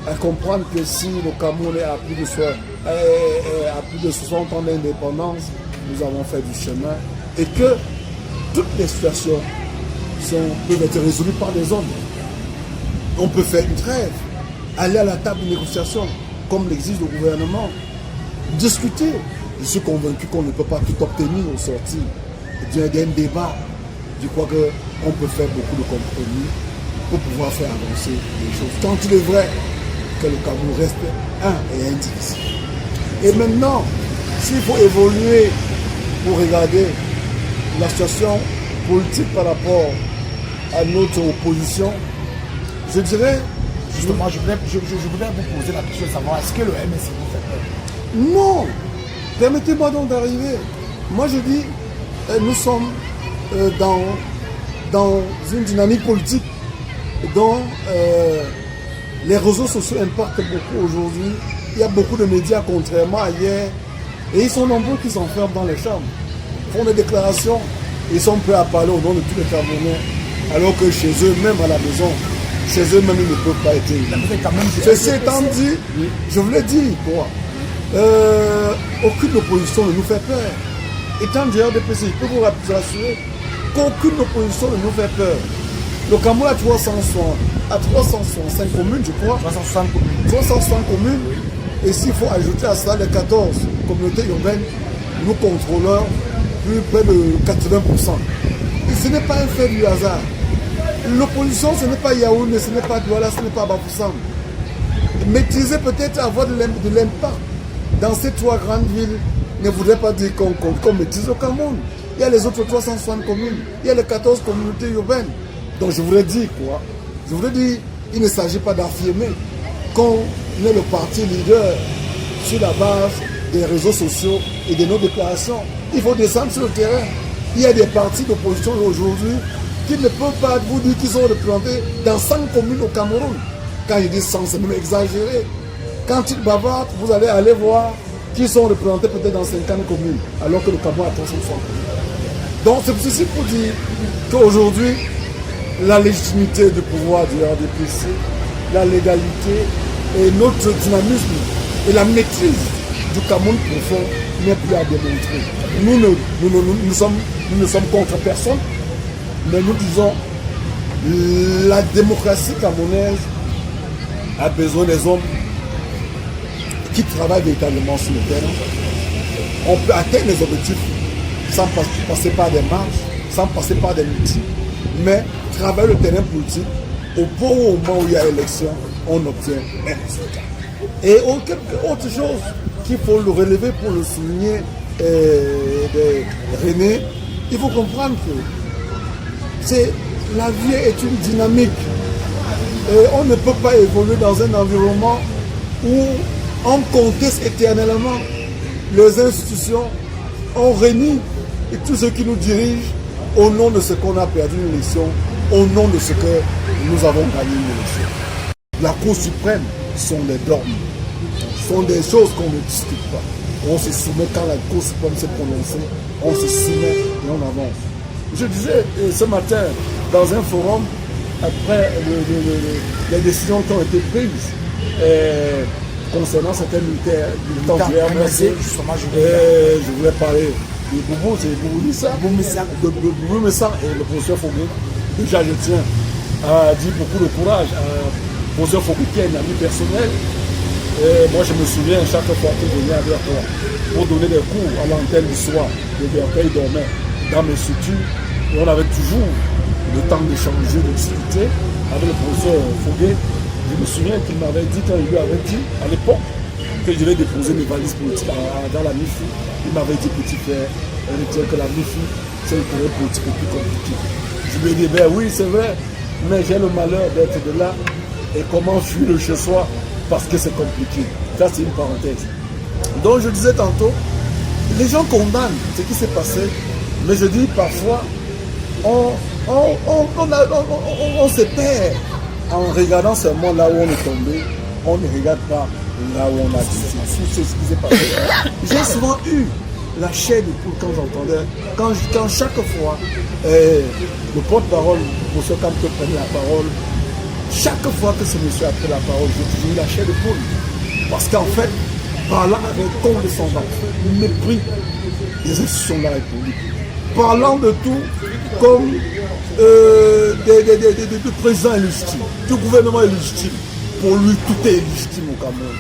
à comprendre que si le Cameroun est à plus de 60 ans d'indépendance, nous avons fait du chemin et que toutes les situations peuvent être résolues par des hommes. On peut faire une trêve, aller à la table de négociation, comme l'exige le gouvernement, discuter. Je suis convaincu qu'on ne peut pas tout obtenir au sortir d'un débat. Je crois qu'on peut faire beaucoup de compromis pour pouvoir faire avancer les choses. Tant il est vrai que le Cameroun reste un et indivisible. Et maintenant, s'il faut évoluer pour regarder la situation politique par rapport à notre opposition, je dirais... Justement, je voudrais vous poser la question de savoir, est-ce que le MSI vous fait peur? Non. Permettez-moi donc d'arriver. Moi je dis, nous sommes dans une dynamique politique dont les réseaux sociaux impactent beaucoup aujourd'hui. Il y a beaucoup de médias, contrairement à hier, et ils sont nombreux qui s'enferment dans les chambres, font des déclarations, ils sont prêts à parler au nom de tous les Camerounais, alors que chez eux, même à la maison, chez eux-mêmes, ils ne peuvent pas être élus. Ceci étant dit, je vous l'ai dit, quoi. Aucune opposition ne nous fait peur. Étant dehors des PC, je peux vous assurer qu'aucune opposition ne nous fait peur. Le Cameroun a 365 communes, je crois. 360 communes. 360 communes. Et s'il faut ajouter à cela les 14 communautés urbaines, nous contrôlons plus près de 80%. Et ce n'est pas un fait du hasard. L'opposition, ce n'est pas Yaoundé, ce n'est pas Douala, ce n'est pas Bafoussam. Maîtriser peut-être avoir de l'impact dans ces trois grandes villes ne voudrait pas dire qu'on maîtrise le Cameroun. Il y a les autres 360 communes, il y a les 14 communautés urbaines. Donc je voudrais dire quoi? Je voudrais dire, il ne s'agit pas d'affirmer qu'on est le parti leader sur la base des réseaux sociaux et de nos déclarations. Il faut descendre sur le terrain. Il y a des partis d'opposition aujourd'hui qui ne peuvent pas vous dire qu'ils sont représentés dans 100 communes au Cameroun. Quand ils disent 100, c'est même exagéré. Quand ils bavardent, vous allez aller voir qu'ils sont représentés peut-être dans 50 communes, alors que le Cameroun a 360 communes. Donc c'est ceci pour dire qu'aujourd'hui, la légitimité du pouvoir du RDPC, la légalité et notre dynamisme et la maîtrise du Cameroun profond n'est plus à démontrer. Nous ne sommes contre personne, mais nous disons la démocratie camerounaise a besoin des hommes qui travaillent véritablement sur le terrain. On peut atteindre les objectifs sans passer par des marches, sans passer par des outils, mais travailler le terrain politique, au moment où il y a élection, on obtient un résultat. Et autre chose qu'il faut le relever pour le souligner, René, il faut comprendre que la vie est une dynamique. Et on ne peut pas évoluer dans un environnement où on conteste éternellement les institutions, on renie et tous ceux qui nous dirigent au nom de ce qu'on a perdu une élection, au nom de ce que nous avons gagné une élection. La Cour suprême sont des dogmes, sont des choses qu'on ne discute pas. On se soumet quand la Cour suprême s'est prononcée, on se soumet et on avance. Je disais ce matin dans un forum, après les décisions qui ont été prises concernant certains militaires du RDC, je voulais parler de Boubou, c'est Boubou Missa, et le professeur Fogou. Déjà, je tiens à dire beaucoup de courage à professeur Fogou qui est un ami personnel. Moi, je me souviens chaque fois que je venais à Verport pour donner des cours à l'antenne du soir de Verport, il dormait dans mes structures. Et on avait toujours le temps d'échanger, de discuter avec le professeur Foguet. Je me souviens qu'il m'avait dit, quand il lui avait dit à l'époque que je vais déposer mes valises politiques dans la MIFI, il m'avait dit, petit frère, retient que la MIFI, c'est une période politique plus compliquée. Je lui ai dit, ben oui, c'est vrai, mais j'ai le malheur d'être de là. Et comment fuir le chez soi parce que c'est compliqué. Ça, c'est une parenthèse. Donc, je disais tantôt, les gens condamnent ce qui s'est passé, mais je dis parfois, on se perd en regardant seulement là où on est tombé. On ne regarde pas là où on a dit. C'est ce qui s'est passé. J'ai souvent eu la chair de poule quand j'entendais, quand chaque fois le porte-parole, pour ceux qui prennent la parole, chaque fois que ce monsieur a pris la parole, j'ai toujours eu la chair de poule. Parce qu'en fait, parlant avec condescendance, mépris des institutions de la République, parlant de tout comme du président illégitime, du gouvernement illégitime, pour lui, tout est légitime au Cameroun.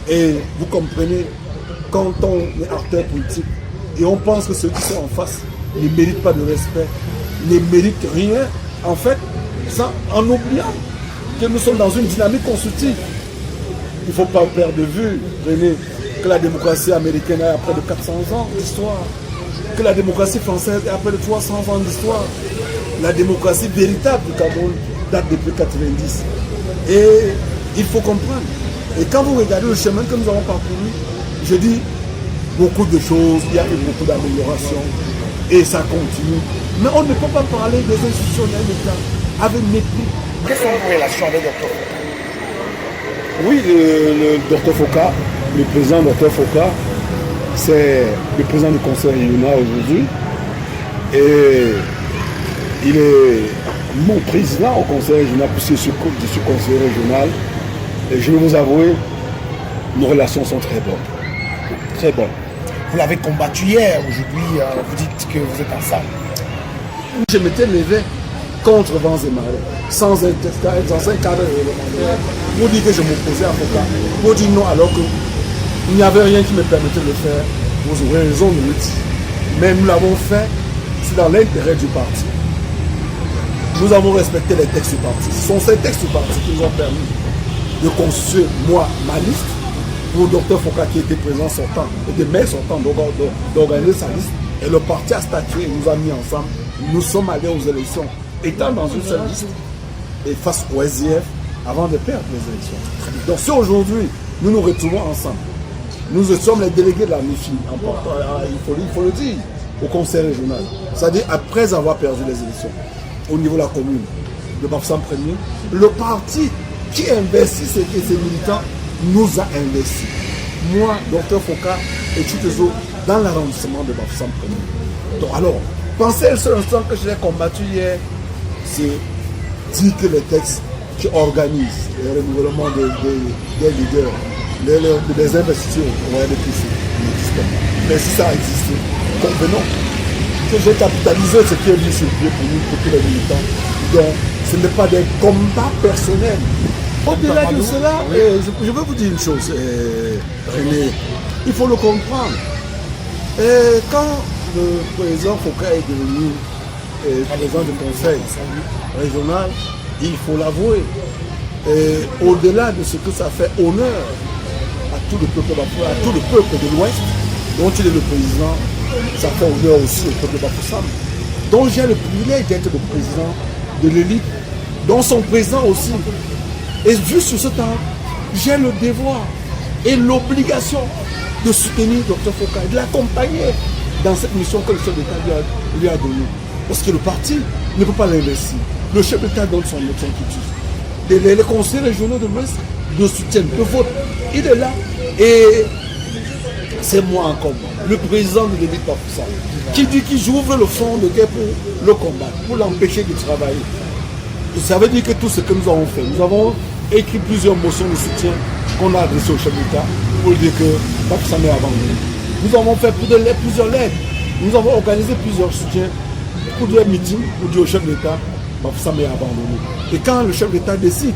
Et vous comprenez, quand on est acteur politique et on pense que ceux qui sont en face ne méritent pas de respect, ne méritent rien, en fait, ça, en oubliant que nous sommes dans une dynamique constructive. Il ne faut pas perdre de vue, René, que la démocratie américaine a près de 400 ans d'histoire, que la démocratie française a près de 300 ans d'histoire. La démocratie véritable du Cameroun date depuis 90. Et il faut comprendre. Et quand vous regardez le chemin que nous avons parcouru, je dis beaucoup de choses, il y a eu beaucoup d'améliorations et ça continue. Mais on ne peut pas parler des institutions d'un État avec mépris. Quelles sont vos relations avec Dr Foka? Oui, le Dr Foka, le président Dr Foka, c'est le président du conseil régional aujourd'hui. Et il est mon président au conseil régional, puisque je suis conseiller régional. Et je vais vous avouer, nos relations sont très bonnes. Très bonnes. Vous l'avez combattu hier, aujourd'hui, vous dites que vous êtes ensemble. Je m'étais levé contre vents et marées, sans un cadre réglementaire, pour dire que je m'opposais à Foka, pour dire non alors qu'il n'y avait rien qui me permettait de le faire. Vous aurez raison de le dire. Mais nous l'avons fait, c'est dans l'intérêt du parti. Nous avons respecté les textes du parti. Ce sont ces textes du parti qui nous ont permis de constituer, moi, ma liste, pour Dr Foka qui était présent sortant, et de maire sortant, d'organiser sa liste. Et le parti a statué, nous a mis ensemble. Nous sommes allés aux élections, étant dans une seule liste, et face au SDF, avant de perdre les élections. Donc si aujourd'hui, nous nous retrouvons ensemble, nous sommes les délégués de la MIFI, il faut le dire, au conseil régional. C'est-à-dire après avoir perdu les élections, au niveau de la commune, de Bafoussam Premier, le parti qui investit ses militants nous a investis. Moi, Dr Foka et Chitezo, dans l'arrondissement de Bafoussam Premier. Donc alors, pensez le seul instant que je l'ai combattu hier, c'est dire que les textes qui organisent le renouvellement des leaders, les investitures au RDPC n'existent pas. Mais si ça existait, convenons que j'ai capitalisé ce qui est mis sur pied pour nous, pour tous les militants. Donc, ce n'est pas des combats personnels. Au-delà de cela, je veux vous dire une chose, René, il faut le comprendre. Quand le président Foka est devenu président du conseil régional, il faut l'avouer, au-delà de ce que ça fait honneur à tout le peuple bafoussam, à tout le peuple de l'Ouest, dont il est le président, ça fait honneur aussi au peuple bafoussam, dont j'ai le privilège d'être le président de l'élite, dont son président aussi. Et juste sur ce temps, j'ai le devoir et l'obligation de soutenir Dr Foka et de l'accompagner dans cette mission que le chef d'État lui a donnée. Parce que le parti ne peut pas l'investir. Le chef d'État donne son quitus. Les conseils régionaux de l'Ouest le soutiennent, le vote. Il est là. Et c'est moi encore, le président de l'élite Bafoussam, qui dit que j'ouvre le front de guerre pour le combattre, pour l'empêcher de travailler. Et ça veut dire que tout ce que nous avons fait, nous avons écrit plusieurs motions de soutien qu'on a adressées au chef d'État pour dire que Bafoussam est abandonné. Nous avons fait plusieurs lettres, nous avons organisé plusieurs soutiens pour des meetings, pour dire au chef d'État, Bafoussam est abandonné. Et quand le chef d'État décide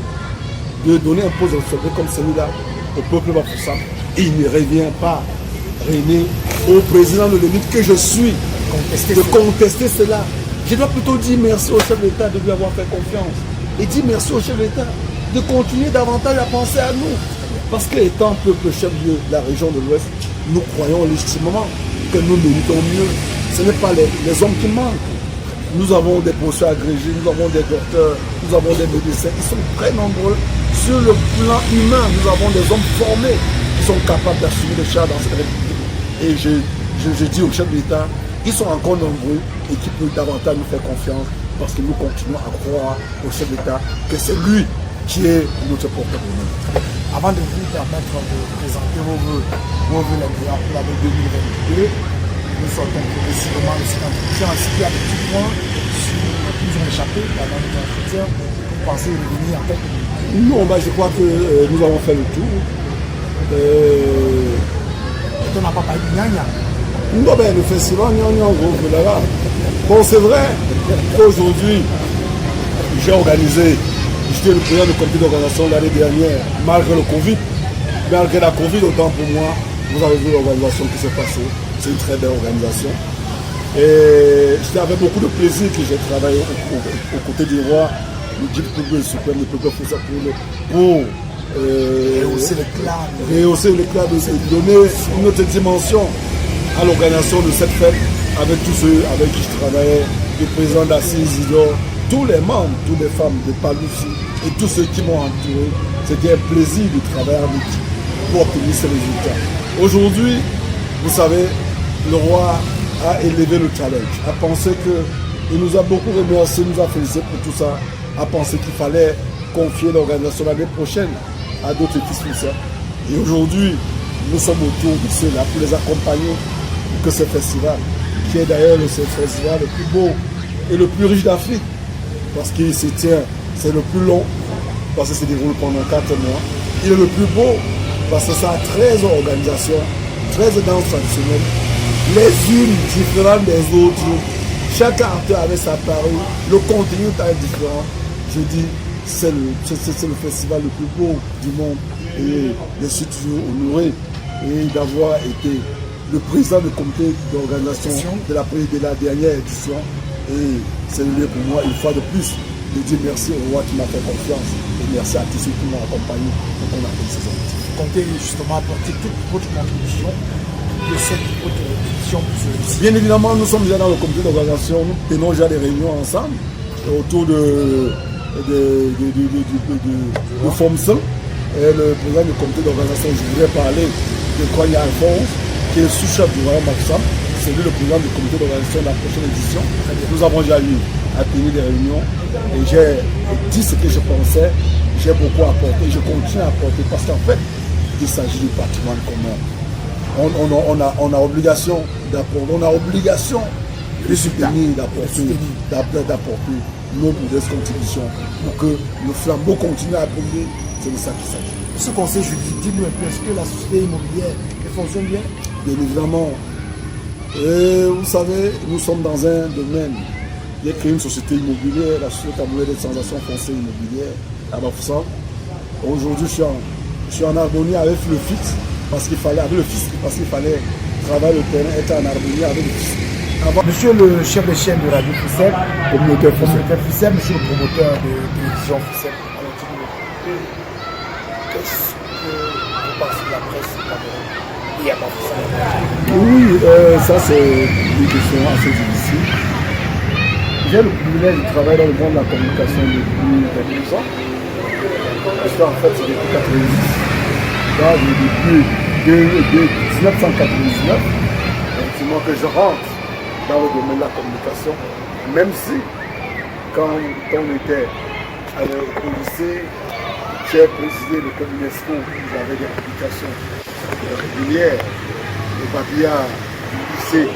de donner un poste de responsabilité comme celui-là au peuple Bafoussam, il ne revient pas, René, au président de l'élite que je suis, de contester cela. Je dois plutôt dire merci au chef d'État de lui avoir fait confiance. Et dire merci au chef d'État de continuer davantage à penser à nous. Parce qu'étant peuple chef de la région de l'Ouest, nous croyons légitimement que nous méritons mieux. Ce n'est pas les hommes qui manquent. Nous avons des professeurs agrégés, nous avons des docteurs, nous avons des médecins. Ils sont très nombreux. Sur le plan humain, nous avons des hommes formés qui sont capables d'assumer les charges dans cette République. Et je dis au chef d'État, ils sont encore nombreux et qui peuvent davantage nous faire confiance parce que nous continuons à croire au chef d'État que c'est lui qui est notre porte-bonheur. Avant de vous permettre de présenter vos vœux pour l'année 2022, nous sortons progressivement de cet entretien. Ainsi qu'il y a des petits points qui nous ont échappé pendant notre entretien. Vous pensez revenir en fait? Non, je crois que nous avons fait le tour. On n'a pas parlé de Nyanya. Non, le festival Nyanya, en gros, là. Bon, c'est vrai qu'aujourd'hui, j'ai organisé J'étais le président du comité d'organisation l'année dernière, malgré le Covid. Malgré la Covid, autant pour moi, vous avez vu l'organisation qui s'est passée. C'est une très belle organisation. Et c'était avec beaucoup de plaisir que j'ai travaillé aux côtés du roi, le guide public suprême, le peuple français pour rehausser l'éclat, de donner une autre dimension à l'organisation de cette fête avec tous ceux avec qui je travaillais, le président d'Assise Isidore, tous les membres, toutes les femmes de Paloussi et tous ceux qui m'ont entouré. C'était un plaisir de travailler avec eux pour obtenir ces résultats. Aujourd'hui, vous savez, le roi a élevé le challenge, a pensé il nous a beaucoup remercié, nous a félicité pour tout ça, a pensé qu'il fallait confier l'organisation l'année prochaine à d'autres fils français. Et aujourd'hui, nous sommes autour de ceux-là pour les accompagner pour que ce festival, qui est d'ailleurs le festival le plus beau et le plus riche d'Afrique, parce qu'il se tient, c'est le plus long, parce que ça se déroule pendant 4 mois. Il est le plus beau, parce que ça a 13 organisations, 13 danses traditionnelles, les unes différentes des autres. Chaque artiste avait sa parole, le contenu est différent. Je dis, c'est le festival le plus beau du monde. Et je suis toujours honoré d'avoir été le président du comité d'organisation de la dernière édition. Et c'est le lieu pour moi, une fois de plus, de dire merci au roi qui m'a fait confiance. Et merci à tous ceux qui m'ont accompagné pour qu'on appelle ces objectifs. Vous comptez justement apporter toute votre contribution de cette autre édition pour celui-ci. Bien évidemment, nous sommes déjà dans le comité d'organisation. Nous tenons déjà des réunions ensemble autour de FOMSA. Et le président du comité d'organisation, je voudrais parler de Konya Alphonse, qui est le sous-chef du royaume Maxam. C'est lui le président du comité d'organisation de la prochaine édition. Nous avons déjà eu à tenir des réunions et j'ai dit ce que je pensais. J'ai beaucoup apporté, je continue à apporter parce qu'en fait, il s'agit du patrimoine commun. On a obligation d'apporter, on a obligation de soutenir, d'apporter nos modestes contributions pour que le flambeau continue à brûler. C'est de ça qu'il s'agit. Ce conseil, je dis, dis-nous un peu, est-ce que la société immobilière fonctionne bien? Bien évidemment. Et vous savez, nous sommes dans un domaine. J'ai créé une société immobilière, la société camerounaise de transaction foncière immobilière à Bafoussam. Aujourd'hui, je suis en harmonie avec le fixe parce qu'il fallait, travailler le terrain, être en harmonie avec le fixe. Monsieur le chef de chaîne de Radio Foussem, communautaire Foussem, monsieur le promoteur de télévision Foussem, alors dis-nous, qu'est-ce que vous pensez de la presse camerounaise? Oui, ça c'est une question assez difficile. J'ai le privilège de travailler dans le monde de la communication depuis quelques ans. Parce qu'en fait, c'est depuis 1999, effectivement, que je rentre dans le domaine de la communication. Même si, quand on était au lycée, j'ai présidé le club UNESCO, vous avez des publications régulières, les papillards du lycée,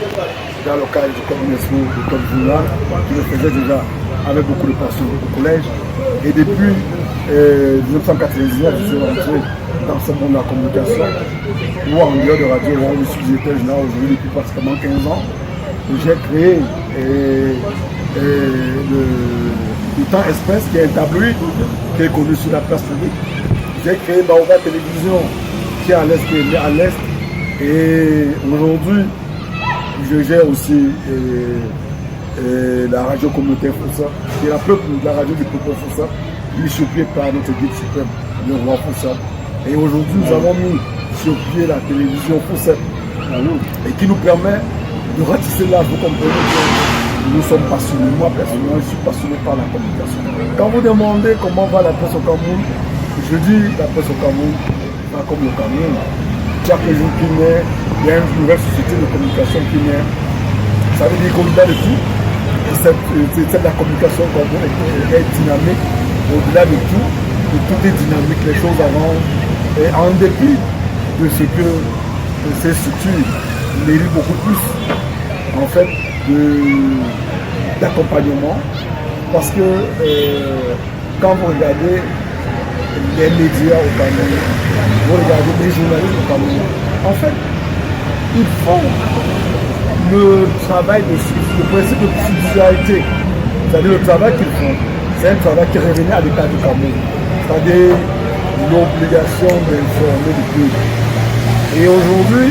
dans le cadre du club UNESCO, du club journal, qui le faisait déjà avec beaucoup de passion au collège. Et depuis 1999, je suis rentré dans ce monde de la communication, ou en dehors de radio, où je suis directeur général aujourd'hui depuis pratiquement 15 ans. J'ai créé le Temps Express, qui est un tabloïd qui est connu sur la place publique. J'ai créé Baobab Télévision, qui est à l'Est, qui est né à l'Est. Et aujourd'hui, je gère aussi la radio communautaire Foussa, qui est la radio du peuple Foussa, mise sur pied par notre guide suprême, le roi Foussa. Et aujourd'hui, nous avons mis sur pied la télévision Foussa, et qui nous permet de ratisser là. Vous comprenez que nous sommes passionnés. Moi, personnellement, je suis passionné par la communication. Quand vous demandez comment va la presse au Cameroun, je dis la presse au Cameroun, pas comme le Cameroun. Chaque jour qui naît, il y a une nouvelle société de communication qui naît. Ça veut dire qu'au-delà de tout, la communication est dynamique. Au-delà de tout est dynamique, les choses avancent. Et en dépit de ce que ces structures méritent beaucoup plus, en fait, d'accompagnement. Parce que quand vous regardez les médias au Cameroun, vous regardez les journalistes au Cameroun, en fait, ils font le travail de principe de subsidiarité. C'est-à-dire le travail qu'ils font, c'est un travail qui revenait à l'État du Cameroun, c'est-à-dire l'obligation d'informer le peuple. Et aujourd'hui,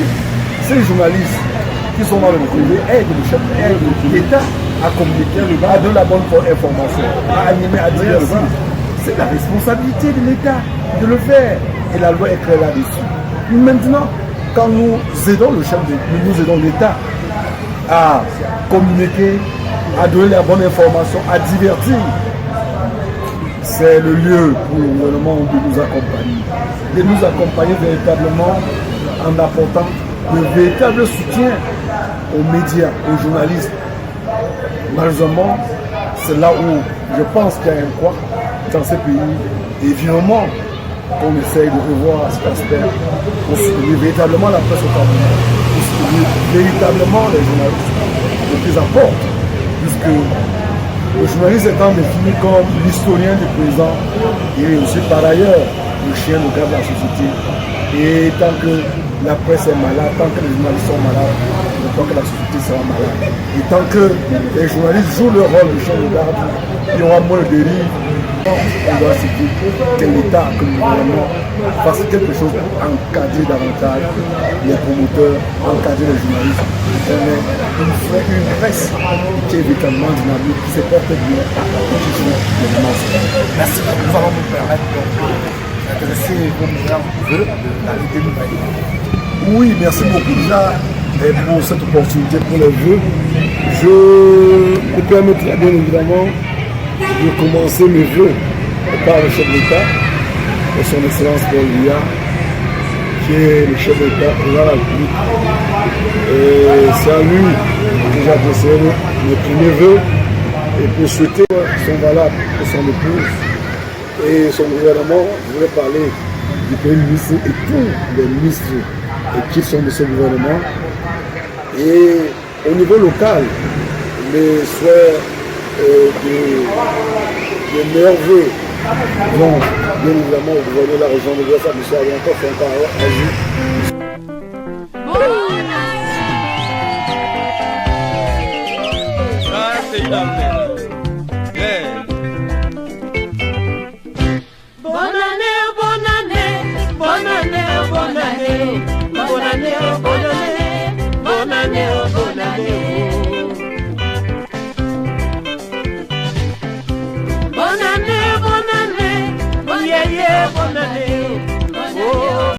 ces journalistes qui sont dans le privé aident le chef, aident l'État à communiquer, à donner la bonne information, à animer, à divertir. C'est la responsabilité de l'État de le faire. Et la loi est claire là-dessus. Maintenant, quand nous aidons le chef, nous aidons l'État à communiquer, à donner la bonne information, à divertir, c'est le lieu pour le gouvernement de nous accompagner. De nous accompagner véritablement en apportant le véritable soutien aux médias, aux journalistes. Malheureusement, c'est là où je pense qu'il y a un quoi dans ces pays. Évidemment, qu'on essaye de revoir cet aspect pour soutenir véritablement la presse au Cameroun, pour soutenir véritablement les journalistes, le plus apportent, puisque le journaliste étant défini comme l'historien du présent, il est aussi par ailleurs le chien de garde de la société. Et tant que la presse est malade, tant que les journalistes sont malades, tant que la société sera malade. Et tant que les journalistes jouent leur rôle de chien de garde, il y aura moins de dérives. On doit se dire que l'État, que le gouvernement fasse quelque chose pour encadrer davantage les promoteurs, encadrer les journalistes, qu'on ait une presse qui est véritablement dynamique, qui se porte bien, qui joue les masses. Merci. Nous allons nous permettre d'intéresser vos meilleurs vœux de l'année 2020. Oui, merci beaucoup déjà pour cette opportunité, pour les vœux. Je me permettrai bien évidemment de commencer mes vœux par le chef d'État, et son Excellence Paul Biya, qui est le chef d'État de la République. Et c'est à lui que j'adresserai mes premiers vœux et pour souhaiter sont valables pour son épouse et son gouvernement. Je voulais parler du Premier ministre et tous les ministres qui sont de ce gouvernement. Et au niveau local, les souhaits de meilleurs vœux vont bien évidemment au gouverneur de la région de l'Ouest, M. Avianto Fontaro Azu. Yeah.